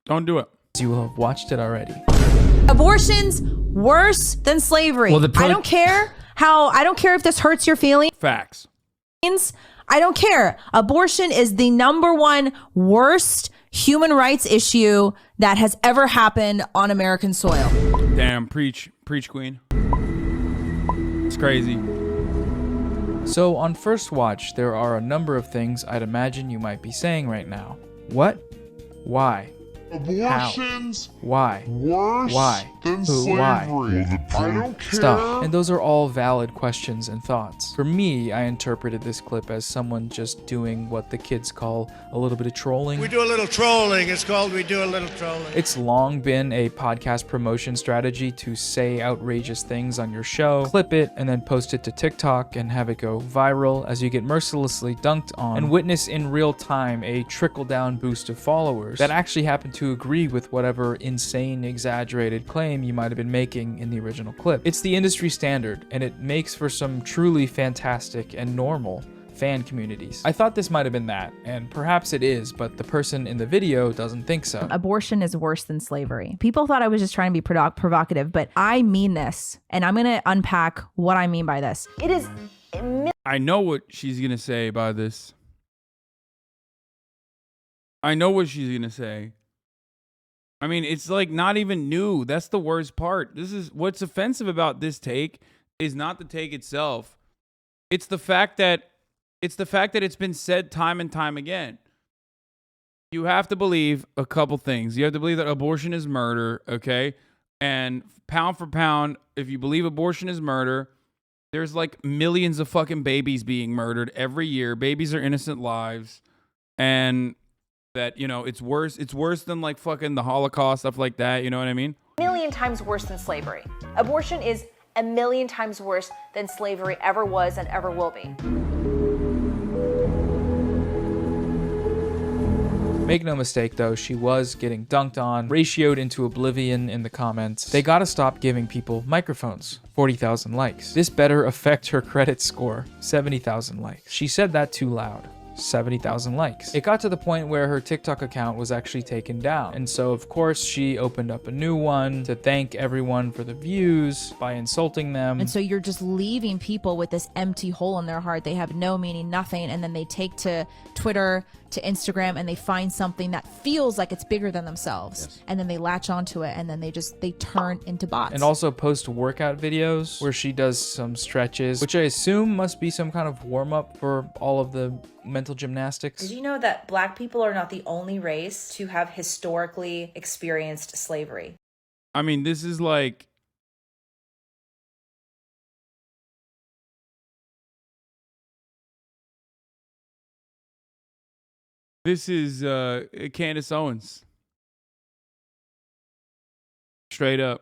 Don't do it. You will have watched it already. Abortion's worse than slavery. Well, I don't care if this hurts your feelings. Facts. I don't care. Abortion is the #1 worst human rights issue that has ever happened on American soil. Damn, preach, queen. It's crazy. So on first watch, there are a number of things I'd imagine you might be saying right now. What? Why? Abortion's How? Why? worse Why? than Who? slavery. Why? I don't care. Stop. And those are all valid questions and thoughts. For me, I interpreted this clip as someone just doing what the kids call a little bit of trolling. We do a little trolling. It's called We Do a Little Trolling. It's long been a podcast promotion strategy to say outrageous things on your show, clip it, and then post it to TikTok and have it go viral as you get mercilessly dunked on and witness in real time a trickle-down boost of followers that actually happen to agree with whatever insane, exaggerated claim you might have been making in the original clip. It's the industry standard, and it makes for some truly fantastic and normal fan communities. I thought this might have been that, and perhaps it is, but the person in the video doesn't think so. Abortion is worse than slavery. People thought I was just trying to be provocative, but I mean this, and I'm going to unpack what I mean by this. It is... I know what she's going to say by this. I know what she's going to say. I mean, it's like not even new. That's the worst part. This is what's offensive about this take is not the take itself. It's the fact that it's been said time and time again. You have to believe a couple things. You have to believe that abortion is murder, okay? And pound for pound, if you believe abortion is murder, there's like millions of fucking babies being murdered every year. Babies are innocent lives. And that, you know, it's worse than like fucking the Holocaust, stuff like that, you know what I mean? Million times worse than slavery. Abortion is a million times worse than slavery ever was and ever will be. Make no mistake though, she was getting dunked on, ratioed into oblivion in the comments. They gotta stop giving people microphones. 40,000 likes. This better affect her credit score. 70,000 likes. She said that too loud. 70,000 likes. It got to the point where her TikTok account was actually taken down. And so of course she opened up a new one to thank everyone for the views by insulting them. And so you're just leaving people with this empty hole in their heart. They have no meaning, nothing. And then they take to Twitter, to Instagram, and they find something that feels like it's bigger than themselves. Yes. And then they latch onto it, and then they turn into bots. And also post workout videos where she does some stretches, which I assume must be some kind of warm up for all of the mental gymnastics. Did you know that Black people are not the only race to have historically experienced slavery? I mean, this is like... This is Candace Owens. Straight up.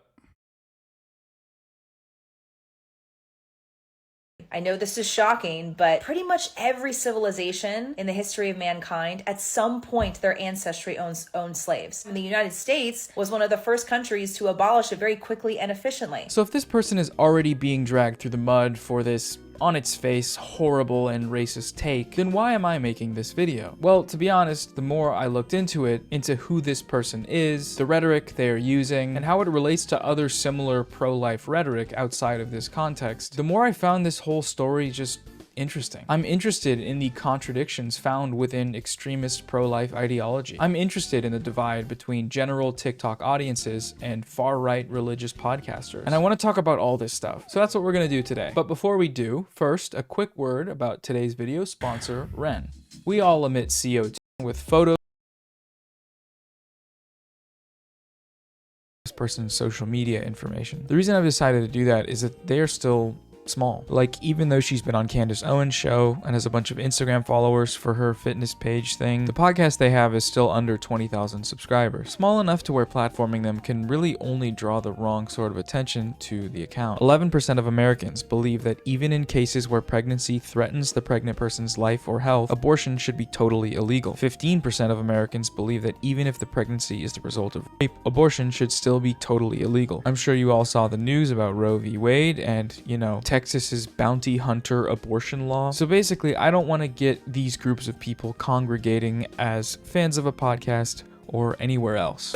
I know this is shocking, but pretty much every civilization in the history of mankind, at some point, their ancestry owned slaves. And the United States was one of the first countries to abolish it very quickly and efficiently. So if this person is already being dragged through the mud for this on its face horrible and racist take, then why am I making this video? Well, to be honest, the more I looked into it, into who this person is, the rhetoric they are using, and how it relates to other similar pro-life rhetoric outside of this context, the more I found this whole story just interesting. I'm interested in the contradictions found within extremist pro-life ideology. I'm interested in the divide between general TikTok audiences and far-right religious podcasters. And I want to talk about all this stuff. So that's what we're going to do today. But before we do, first, a quick word about today's video sponsor, Ren. We all emit CO2 with photos of this person's social media information. The reason I've decided to do that is that they are still small. Like, even though she's been on Candace Owens' show and has a bunch of Instagram followers for her fitness page thing, the podcast they have is still under 20,000 subscribers. Small enough to where platforming them can really only draw the wrong sort of attention to the account. 11% of Americans believe that even in cases where pregnancy threatens the pregnant person's life or health, abortion should be totally illegal. 15% of Americans believe that even if the pregnancy is the result of rape, abortion should still be totally illegal. I'm sure you all saw the news about Roe v. Wade and, you know, Texas's bounty hunter abortion law. So basically, I don't want to get these groups of people congregating as fans of a podcast or anywhere else.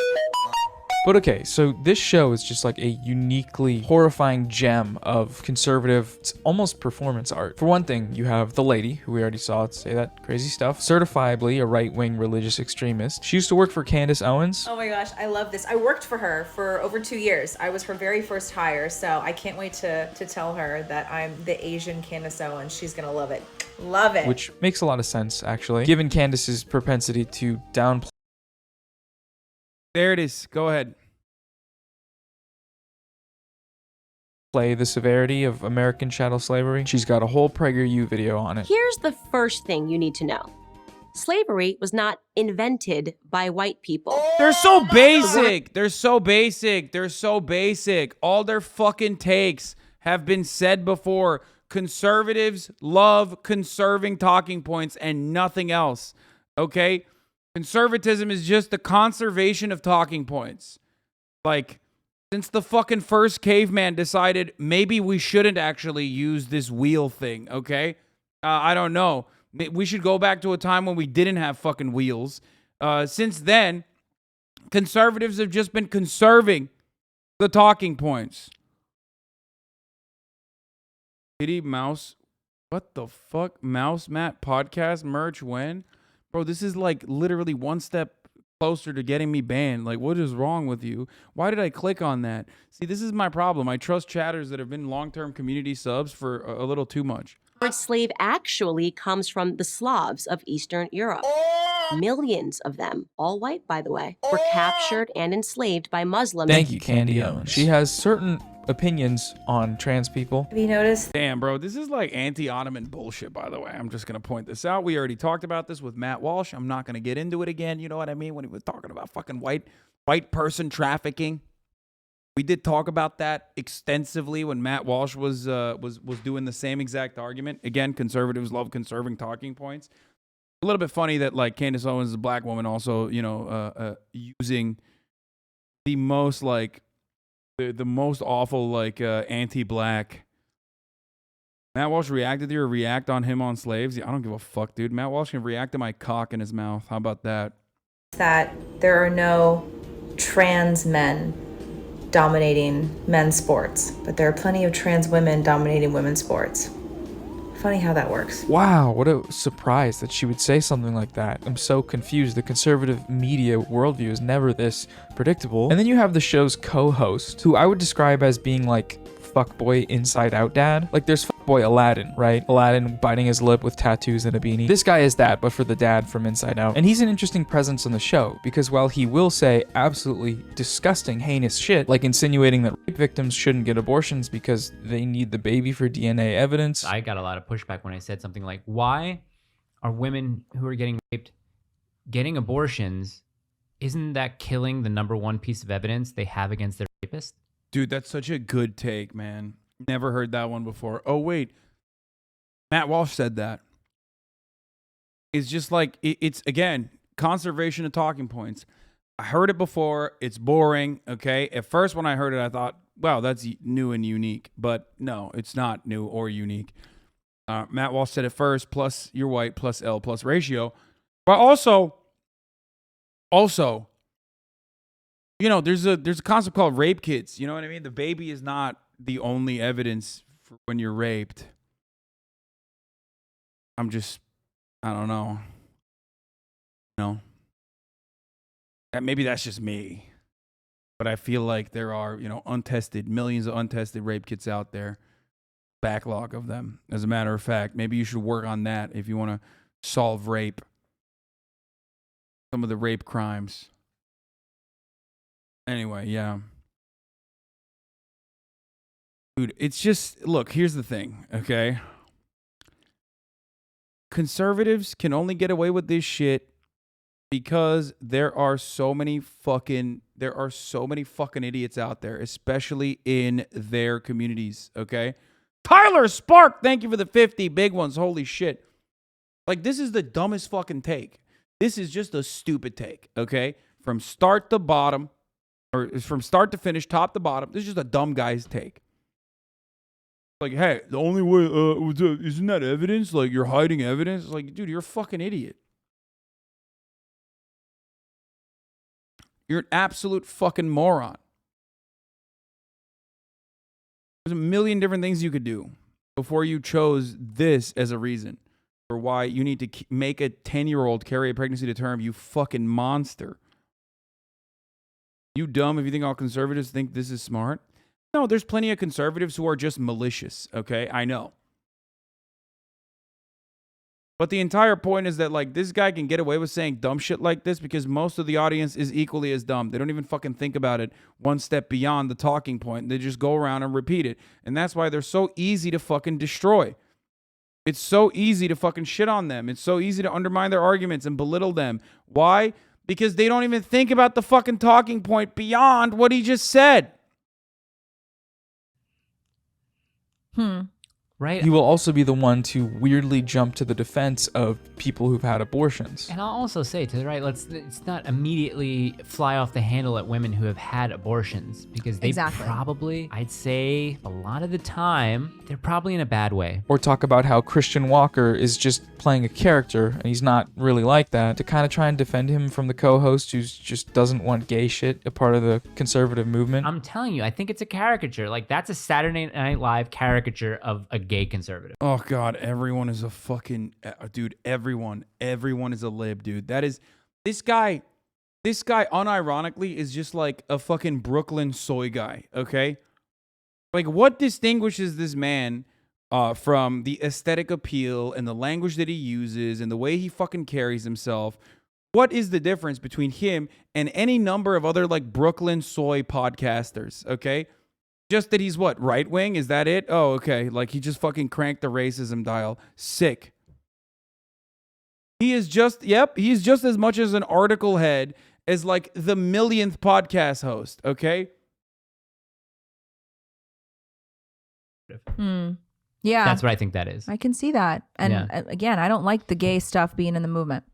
But okay, so this show is just like a uniquely horrifying gem of conservative, it's almost performance art. For one thing, you have the lady, who we already saw say that crazy stuff, certifiably a right-wing religious extremist. She used to work for Candace Owens. Oh my gosh, I love this. I worked for her for over 2 years. I was her very first hire, so I can't wait to tell her that I'm the Asian Candace Owens. She's gonna love it. Love it. Which makes a lot of sense, actually, given Candace's propensity to downplay There it is. Go ahead. the severity of American chattel slavery. She's got a whole PragerU video on it. Here's the first thing you need to know. Slavery was not invented by white people. They're so basic. They're so basic. They're so basic. All their fucking takes have been said before. Conservatives love conserving talking points and nothing else. Okay? Conservatism is just the conservation of talking points. Like, since the fucking first caveman decided maybe we shouldn't actually use this wheel thing, okay? I don't know. We should go back to a time when we didn't have fucking wheels. Since then, conservatives have just been conserving the talking points. Kitty Mouse. What the fuck? Mouse Mat podcast merch when? Bro, this is like literally one step closer to getting me banned. Like, what is wrong with you? Why did I click on that? See, this is my problem. I trust chatters that have been long-term community subs for a little too much. The word slave actually comes from the Slavs of Eastern Europe. Millions of them, all white by the way, were captured and enslaved by Muslims. Thank you, Candy Owens. She has certain opinions on trans people. Have you noticed? Damn, bro, this is like anti-Ottoman bullshit, by the way. I'm just going to point this out. We already talked about this with Matt Walsh. I'm not going to get into it again. You know what I mean? When he was talking about fucking white person trafficking. We did talk about that extensively when Matt Walsh was doing the same exact argument. Again, conservatives love conserving talking points. A little bit funny that like Candace Owens is a black woman also, you know, using the most like the most awful like anti-black. Matt Walsh reacted to or react on him on slaves. I don't give a fuck, dude. Matt Walsh can react to my cock in his mouth. How about that? That there are no trans men dominating men's sports, but there are plenty of trans women dominating women's sports. Funny how that works. Wow, what a surprise that she would say something like that. I'm so confused. The conservative media worldview is never this predictable. And then you have the show's co-host, who I would describe as being like fuckboy inside out dad. Like there's fuckboy Aladdin, right? Aladdin biting his lip with tattoos and a beanie. This guy is that, but for the dad from Inside Out. And he's an interesting presence on the show, because while he will say absolutely disgusting, heinous shit, like insinuating that rape victims shouldn't get abortions because they need the baby for DNA evidence. I got a lot of pushback when I said something like, why are women who are getting raped getting abortions? Isn't that killing the number one piece of evidence they have against their rapist? Dude, that's such a good take, man. Never heard that one before. Oh, wait. Matt Walsh said that. It's just like, it's, again, conservation of talking points. I heard it before. It's boring, okay? At first, when I heard it, I thought, wow, that's new and unique. But no, it's not new or unique. Matt Walsh said it first, plus you're white, plus L, plus ratio. But also, you know, there's a concept called rape kits. You know what I mean? The baby is not the only evidence for when you're raped. I don't know. No. Maybe that's just me. But I feel like there are, you know, millions of untested rape kits out there. Backlog of them. As a matter of fact, maybe you should work on that if you want to solve rape. Some of the rape crimes. Anyway, yeah. Dude, it's just, look, here's the thing, okay? Conservatives can only get away with this shit because there are so many fucking idiots out there, especially in their communities, okay? Tyler Spark, thank you for the 50 big ones. Holy shit. Like, this is the dumbest fucking take. This is just a stupid take, okay? From start to bottom, or from start to finish, top to bottom, this is just a dumb guy's take. Like, hey, the only way, isn't that evidence? Like, you're hiding evidence? Like, dude, you're a fucking idiot. You're an absolute fucking moron. There's a million different things you could do before you chose this as a reason for why you need to make a 10-year-old carry a pregnancy to term, you fucking monster. You dumb if you think all conservatives think this is smart. No, there's plenty of conservatives who are just malicious, okay? I know. But the entire point is that, like, this guy can get away with saying dumb shit like this because most of the audience is equally as dumb. They don't even fucking think about it one step beyond the talking point. They just go around and repeat it. And that's why they're so easy to fucking destroy. It's so easy to fucking shit on them. It's so easy to undermine their arguments and belittle them. Why? Because they don't even think about the fucking talking point beyond what he just said. Right. He will also be the one to weirdly jump to the defense of people who've had abortions. And I'll also say to the right, let's not immediately fly off the handle at women who have had abortions, because they probably, I'd say a lot of the time, they're probably in a bad way. Or talk about how Christian Walker is just playing a character and he's not really like that, to kind of try and defend him from the co-host who just doesn't want gay shit a part of the conservative movement. I'm telling you, I think it's a caricature. Like, that's a Saturday Night Live caricature of a gay conservative. Oh God, everyone is a fucking dude. Everyone is a lib, dude. That is this guy unironically is just like a fucking Brooklyn soy guy. Okay, like what distinguishes this man from the aesthetic appeal and the language that he uses and the way he fucking carries himself? What is the difference between him and any number of other like Brooklyn soy podcasters? Okay. Just that he's what, right wing? Is that it? Oh, okay. Like he just fucking cranked the racism dial. Sick. He is just, he's just as much as an article head as like the millionth podcast host, okay? Yeah. That's what I think that is. I can see that. And again, I don't like the gay stuff being in the movement.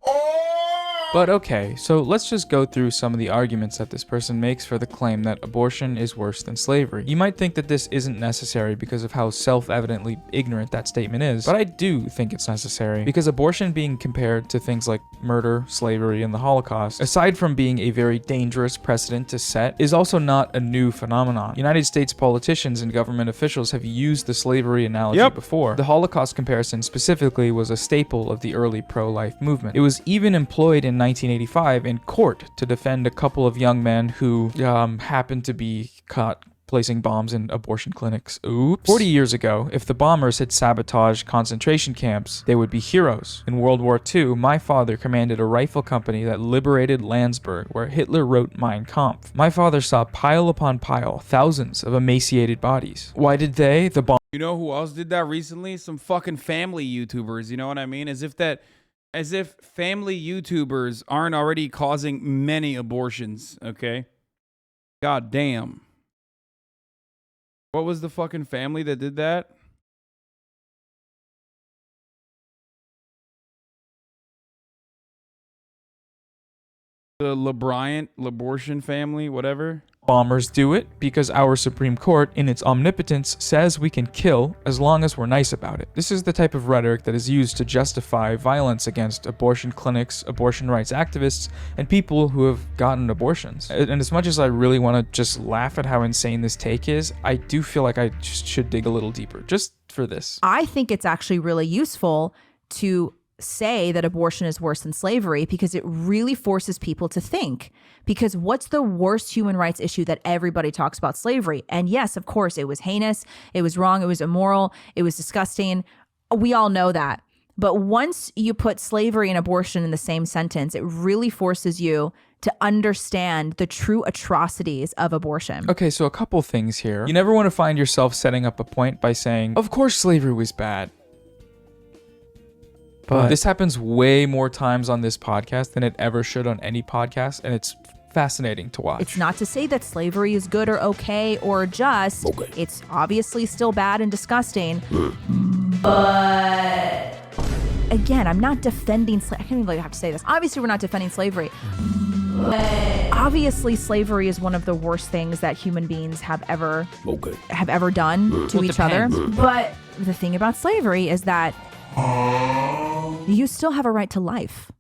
But okay, so let's just go through some of the arguments that this person makes for the claim that abortion is worse than slavery. You might think that this isn't necessary because of how self-evidently ignorant that statement is, but I do think it's necessary because abortion being compared to things like murder, slavery, and the Holocaust, aside from being a very dangerous precedent to set, is also not a new phenomenon. United States politicians and government officials have used the slavery analogy before. The Holocaust comparison specifically was a staple of the early pro-life movement. It was even employed in 1985 in court to defend a couple of young men who happened to be caught placing bombs in abortion clinics. Oops. 40 years ago, if the bombers had sabotaged concentration camps, they would be heroes. In World War II, my father commanded a rifle company that liberated Landsberg, where Hitler wrote Mein Kampf. My father saw pile upon pile, thousands of emaciated bodies. Why did they, the bomb? You know who else did that recently? Some fucking family YouTubers, you know what I mean? As if family YouTubers aren't already causing many abortions, okay? God damn. What was the fucking family that did that? The LeBriant family, whatever. Bombers do it because our Supreme Court, in its omnipotence, says we can kill as long as we're nice about it. This is the type of rhetoric that is used to justify violence against abortion clinics, abortion rights activists, and people who have gotten abortions. And as much as I really want to just laugh at how insane this take is, I do feel like I just should dig a little deeper, just for this. I think it's actually really useful to say that abortion is worse than slavery because it really forces people to think. Because what's the worst human rights issue that everybody talks about? Slavery. And yes, of course, it was heinous, it was wrong, it was immoral, it was disgusting. We all know that. But once you put slavery and abortion in the same sentence, it really forces you to understand the true atrocities of abortion. Okay, so a couple things here. You never want to find yourself setting up a point by saying, of course slavery was bad. But this happens way more times on this podcast than it ever should on any podcast, and it's fascinating to watch. It's not to say that slavery is good or okay or just. Okay. It's obviously still bad and disgusting. But again, I'm not defending I can't even have to say this. Obviously, we're not defending slavery. But obviously, slavery is one of the worst things that human beings have ever done to each other. But the thing about slavery is that you still have a right to life.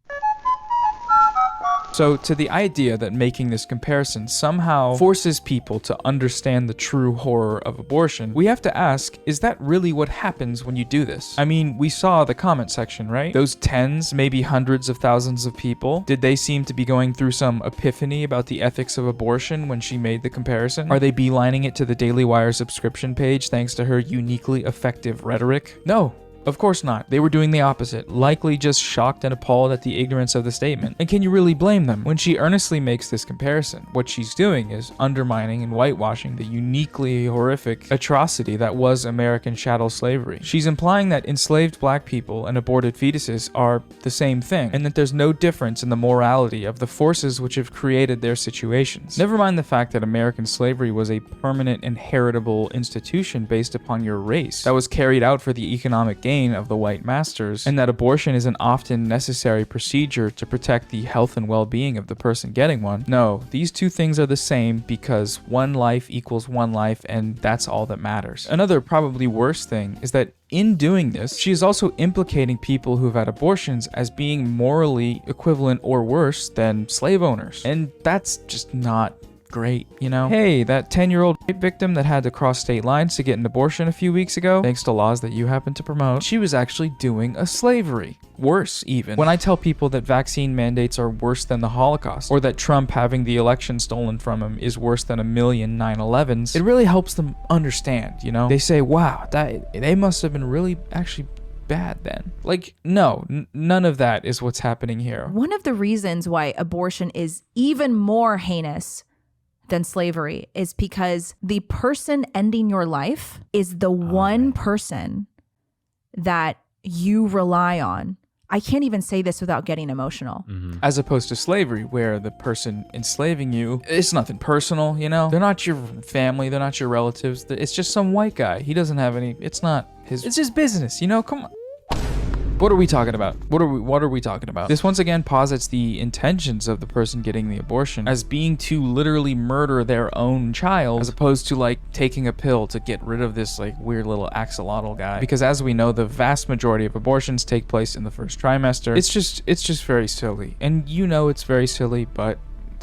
So to the idea that making this comparison somehow forces people to understand the true horror of abortion, we have to ask, is that really what happens when you do this? I mean, we saw the comment section, right? Those tens, maybe hundreds of thousands of people, did they seem to be going through some epiphany about the ethics of abortion when she made the comparison? Are they beelining it to the Daily Wire subscription page thanks to her uniquely effective rhetoric? No. Of course not. They were doing the opposite, likely just shocked and appalled at the ignorance of the statement. And can you really blame them? When she earnestly makes this comparison, what she's doing is undermining and whitewashing the uniquely horrific atrocity that was American chattel slavery. She's implying that enslaved black people and aborted fetuses are the same thing, and that there's no difference in the morality of the forces which have created their situations. Never mind the fact that American slavery was a permanent and heritable institution based upon your race that was carried out for the economic gain of the white masters, and that abortion is an often necessary procedure to protect the health and well-being of the person getting one. No, these two things are the same because one life equals one life, and that's all that matters. Another probably worse thing is that in doing this, she is also implicating people who've had abortions as being morally equivalent or worse than slave owners. And that's just not great, you know? Hey, that 10-year-old rape victim that had to cross state lines to get an abortion a few weeks ago, thanks to laws that you happen to promote, she was actually doing a slavery. Worse, even. When I tell people that vaccine mandates are worse than the Holocaust, or that Trump having the election stolen from him is worse than a million 9/11s, it really helps them understand, you know? They say, wow, they must have been really actually bad then. Like, no, none of that is what's happening here. One of the reasons why abortion is even more heinous than slavery is because the person ending your life is the one person that you rely on. I can't even say this without getting emotional. As opposed to slavery, where the person enslaving you, it's nothing personal, you know? They're not your family, they're not your relatives. It's just some white guy. He doesn't have any, it's not his, it's his business, you know? Come on. What are we talking about? What are we talking about? This once again posits the intentions of the person getting the abortion as being to literally murder their own child, as opposed to like taking a pill to get rid of this like weird little axolotl guy. Because as we know, the vast majority of abortions take place in the first trimester. It's just very silly. And you know it's very silly, but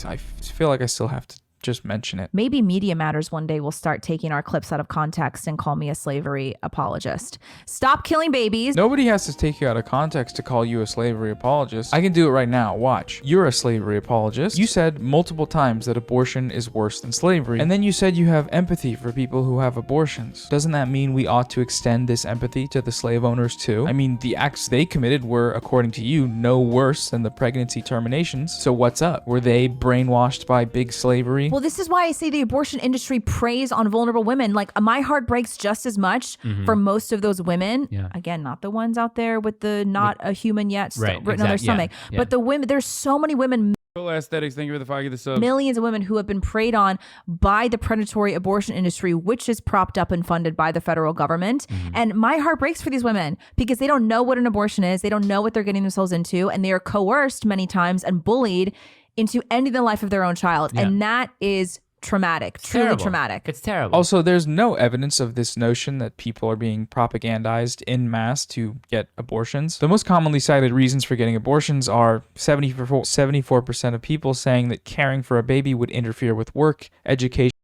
I feel like I still have to just mention it. Maybe Media Matters one day will start taking our clips out of context and call me a slavery apologist. Stop killing babies. Nobody has to take you out of context to call you a slavery apologist. I can do it right now. Watch. You're a slavery apologist. You said multiple times that abortion is worse than slavery. And then you said you have empathy for people who have abortions. Doesn't that mean we ought to extend this empathy to the slave owners too? I mean, the acts they committed were, according to you, no worse than the pregnancy terminations. So what's up? Were they brainwashed by big slavery? Well, this is why I say the abortion industry preys on vulnerable women. Like, my heart breaks just as much for most of those women. Yeah. Again, not the ones out there with the not a human yet still Right, written on their exact- yeah, stomach. yeah. But the women, there's so many women, Cool aesthetics. Thank you for the 5 of the subs. millions of women who have been preyed on by the predatory abortion industry, which is propped up and funded by the federal government. And my heart breaks for these women because they don't know what an abortion is. They don't know what they're getting themselves into. And they are coerced many times and bullied into ending the life of their own child. Yeah. And that is traumatic, truly Terrible. traumatic. It's terrible. Also, there's no evidence of this notion that people are being propagandized in mass to get abortions. The most commonly cited reasons for getting abortions are 74% of people saying that caring for a baby would interfere with work, education.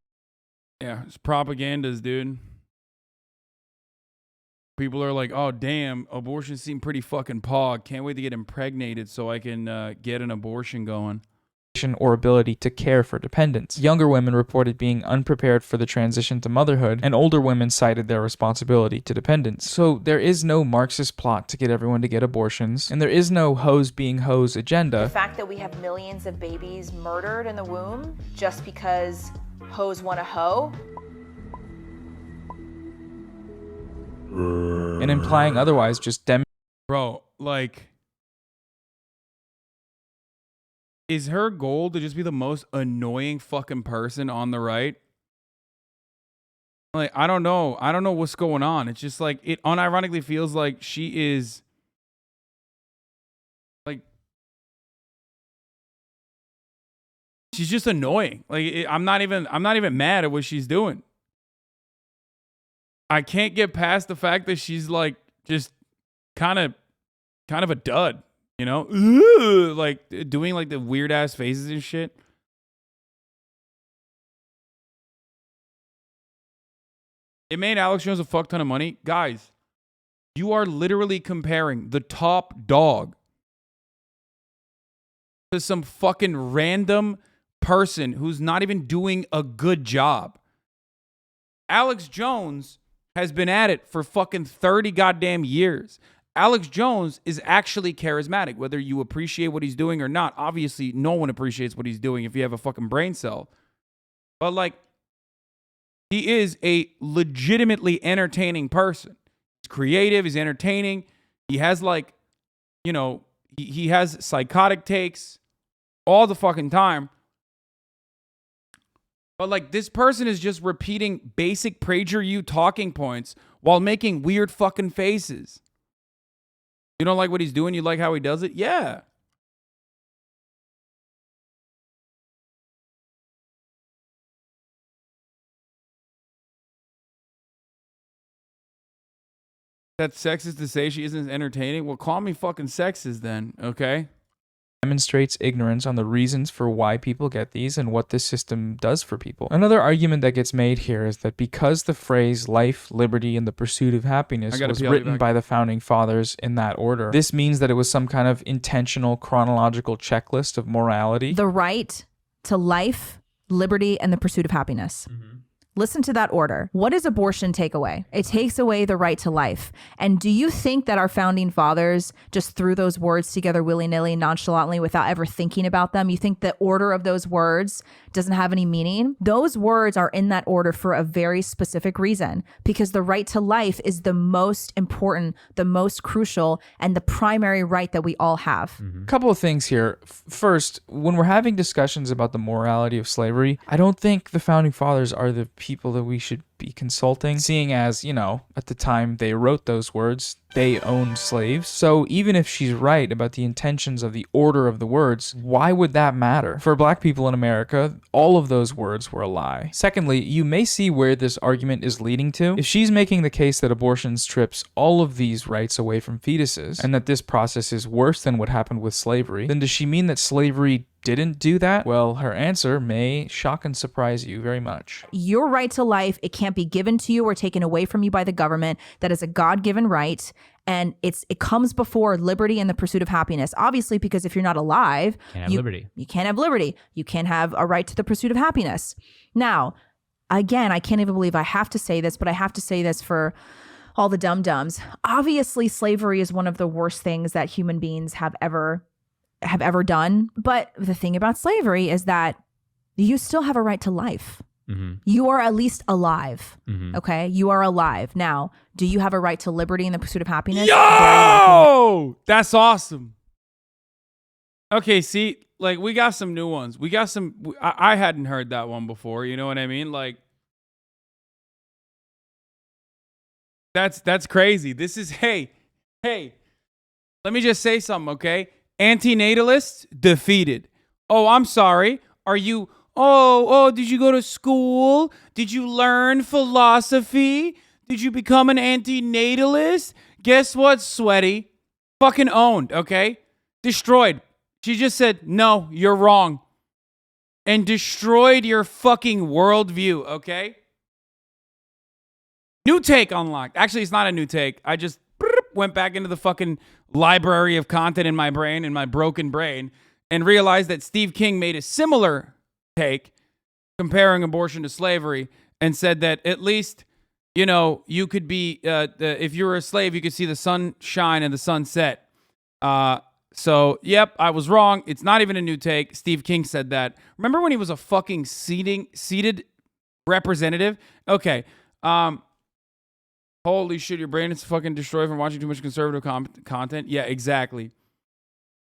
Yeah, it's propagandas, dude. People are like, oh, damn, abortions seem pretty fucking pog. Can't wait to get impregnated so I can get an abortion going. Or ability to care for dependents. Younger women reported being unprepared for the transition to motherhood, and older women cited their responsibility to dependents. So there is no Marxist plot to get everyone to get abortions, and there is no hoes being hoes agenda. The fact that we have millions of babies murdered in the womb just because hoes want to hoe. And implying otherwise just Bro, like, is her goal to just be the most annoying fucking person on the right? Like, I don't know. I don't know what's going on. It's just like, it unironically feels like she is like, she's just annoying. Like, I'm not even mad at what she's doing. I can't get past the fact that she's like just kind of a dud. You know? Ugh, like doing like the weird ass faces and shit. It made Alex Jones a fuck ton of money. Guys, you are literally comparing the top dog to some fucking random person who's not even doing a good job. Alex Jones has been at it for fucking 30 goddamn years. Alex Jones is actually charismatic, whether you appreciate what he's doing or not. Obviously, no one appreciates what he's doing if you have a fucking brain cell. But like, he is a legitimately entertaining person. He's creative, he's entertaining. He has like, you know, he has psychotic takes all the fucking time. But like, this person is just repeating basic PragerU talking points while making weird fucking faces. You don't like what he's doing? You like how he does it? Yeah. That's sexist to say she isn't entertaining? Well, call me fucking sexist then, okay? Demonstrates ignorance on the reasons for why people get these and what this system does for people. Another argument that gets made here is that because the phrase life, liberty, and the pursuit of happiness was written by the founding fathers in that order, this means that it was some kind of intentional chronological checklist of morality. The right to life, liberty, and the pursuit of happiness. Listen to that order. What does abortion take away? It takes away the right to life. And do you think that our founding fathers just threw those words together willy-nilly, nonchalantly, without ever thinking about them? You think the order of those words doesn't have any meaning? Those words are in that order for a very specific reason, because the right to life is the most important, the most crucial, and the primary right that we all have. A couple of things here. First, when we're having discussions about the morality of slavery, I don't think the founding fathers are the people that we should be consulting, seeing as, you know, at the time they wrote those words, they owned slaves. So even if she's right about the intentions of the order of the words, why would that matter? For black people in America, all of those words were a lie. Secondly, you may see where this argument is leading to. If she's making the case that abortion strips all of these rights away from fetuses, and that this process is worse than what happened with slavery, then does she mean that slavery didn't do that? Well, her answer may shock and surprise you very much. Your right to life, it can't be given to you or taken away from you by the government. That is a God-given right. And it comes before liberty and the pursuit of happiness. Obviously, because if you're not alive, Can't have liberty. You can't have liberty. You can't have a right to the pursuit of happiness. Now, again, I can't even believe I have to say this, but I have to say this for all the dum-dums. Obviously, slavery is one of the worst things that human beings have ever done. But the thing about slavery is that you still have a right to life. You are at least alive. Okay? You are alive. Now, do you have a right to liberty and the pursuit of happiness? Yo! That's awesome. Okay, see, like, we got some new ones. We got some, I hadn't heard that one before. You know what I mean? Like, that's crazy. This is, hey, let me just say something, okay? Antinatalists defeated. Oh, I'm sorry. Are you, did you go to school? Did you learn philosophy? Did you become an antinatalist? Guess what, sweaty? Fucking owned, okay? Destroyed. She just said, no, you're wrong. And destroyed your fucking worldview, okay? New take unlocked. Actually, it's not a new take. I just went back into the fucking library of content in my brain, in my broken brain, and realized that Steve King made a similar take comparing abortion to slavery and said that at least, you know, you could be, if you were a slave, you could see the sun shine and the sun set. So, yep, I was wrong. It's not even a new take. Steve King said that. Remember when he was a fucking seated representative? Okay. Holy shit, your brain is fucking destroyed from watching too much conservative content. Yeah, exactly.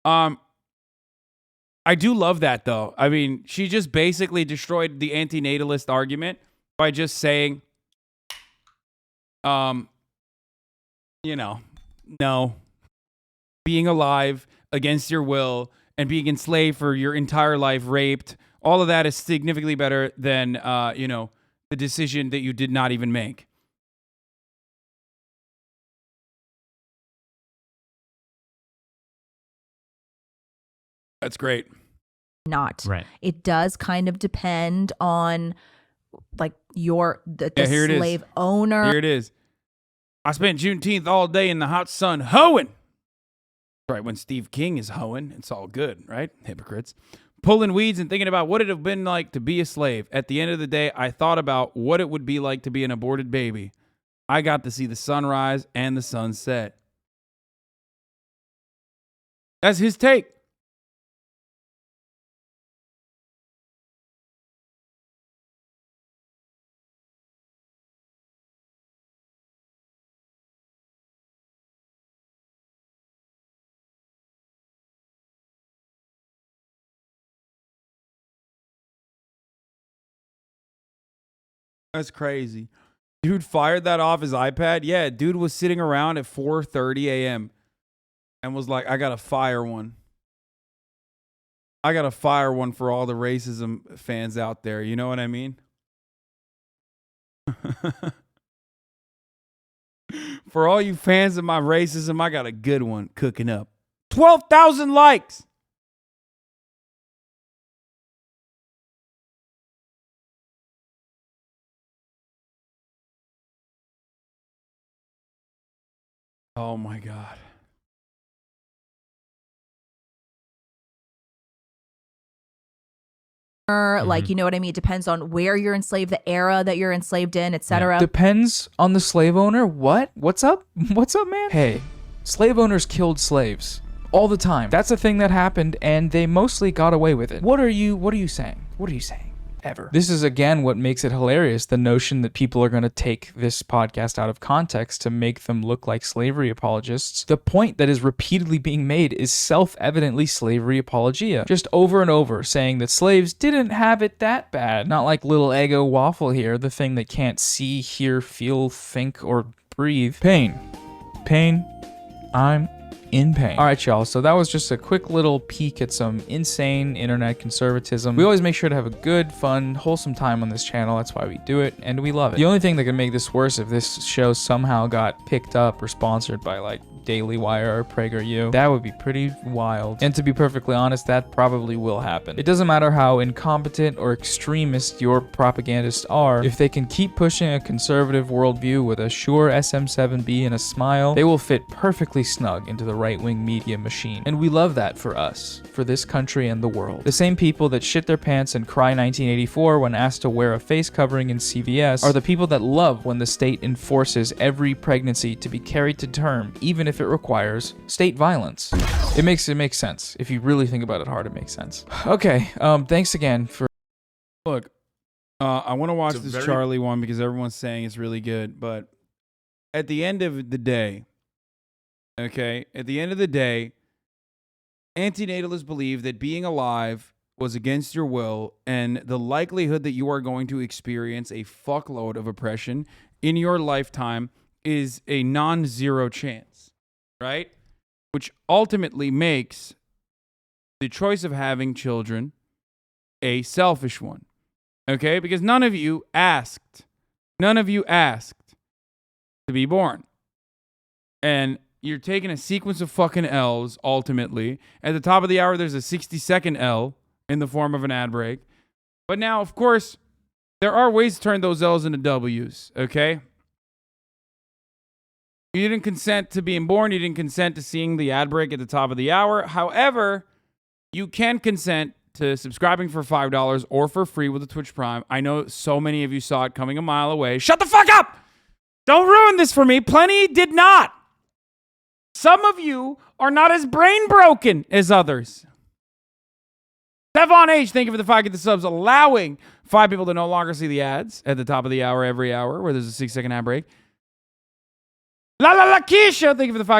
I do love that, though. I mean, she just basically destroyed the antinatalist argument by just saying, you know, no. Being alive against your will and being enslaved for your entire life, raped, all of that is significantly better than, you know, the decision that you did not even make. That's great. Not. Right. It does kind of depend on like the here it is. slave owner. Here it is. I spent Juneteenth all day in the hot sun hoeing. Right, when Steve King is hoeing, it's all good, right? Hypocrites. Pulling weeds and thinking about what it would have been like to be a slave. At the end of the day, I thought about what it would be like to be an aborted baby. I got to see the sunrise and the sunset. That's his take. That's crazy. Dude fired that off his iPad. Yeah, dude was sitting around at 4:30 a.m. and was like, I got to fire one. I got to fire one for all the racism fans out there. You know what I mean? For all you fans of my racism, I got a good one cooking up. 12,000 likes. Oh my God. Like, you know what I mean? It depends on where you're enslaved, the era that you're enslaved in, etc. Depends on the slave owner. What? What's up? What's up, man? Hey, slave owners killed slaves all the time. That's a thing that happened, and they mostly got away with it. What are you saying? What are you saying? Ever. This is again what makes it hilarious, the notion that people are going to take this podcast out of context to make them look like slavery apologists. The point that is repeatedly being made is self-evidently slavery apologia, just over and over saying that slaves didn't have it that bad, not like little Eggo Waffle here, the thing that can't see, hear, feel, think, or breathe. Pain. I'm in pain. All right, y'all. So that was just a quick little peek at some insane internet conservatism. We always make sure to have a good, fun, wholesome time on this channel. That's why we do it, and we love it. The only thing that could make this worse if this show somehow got picked up or sponsored by like Daily Wire or PragerU, that would be pretty wild. And to be perfectly honest, that probably will happen. It doesn't matter how incompetent or extremist your propagandists are, if they can keep pushing a conservative worldview with a sure SM7B and a smile, they will fit perfectly snug into the right-wing media machine. And we love that for us, for this country and the world. The same people that shit their pants and cry 1984 when asked to wear a face covering in CVS are the people that love when the state enforces every pregnancy to be carried to term, even if it requires state violence. It makes sense. If you really think about it hard, it makes sense. Okay, thanks again for... Look, I want to watch this Charlie one because everyone's saying it's really good, but at the end of the day, antinatalists believe that being alive was against your will, and the likelihood that you are going to experience a fuckload of oppression in your lifetime is a non-zero chance, right? Which ultimately makes the choice of having children a selfish one, okay? Because none of you asked to be born. And you're taking a sequence of fucking L's, ultimately. At the top of the hour, there's a 60-second L in the form of an ad break. But now, of course, there are ways to turn those L's into W's, okay? You didn't consent to being born. You didn't consent to seeing the ad break at the top of the hour. However, you can consent to subscribing for $5 or for free with a Twitch Prime. I know so many of you saw it coming a mile away. Shut the fuck up! Don't ruin this for me. Plenty did not. Some of you are not as brain broken as others. Stefan H, thank you for the 5 get the subs, allowing 5 people to no longer see the ads at the top of the hour every hour where there's a 6-second ad break. La La La Keisha, thank you for the 5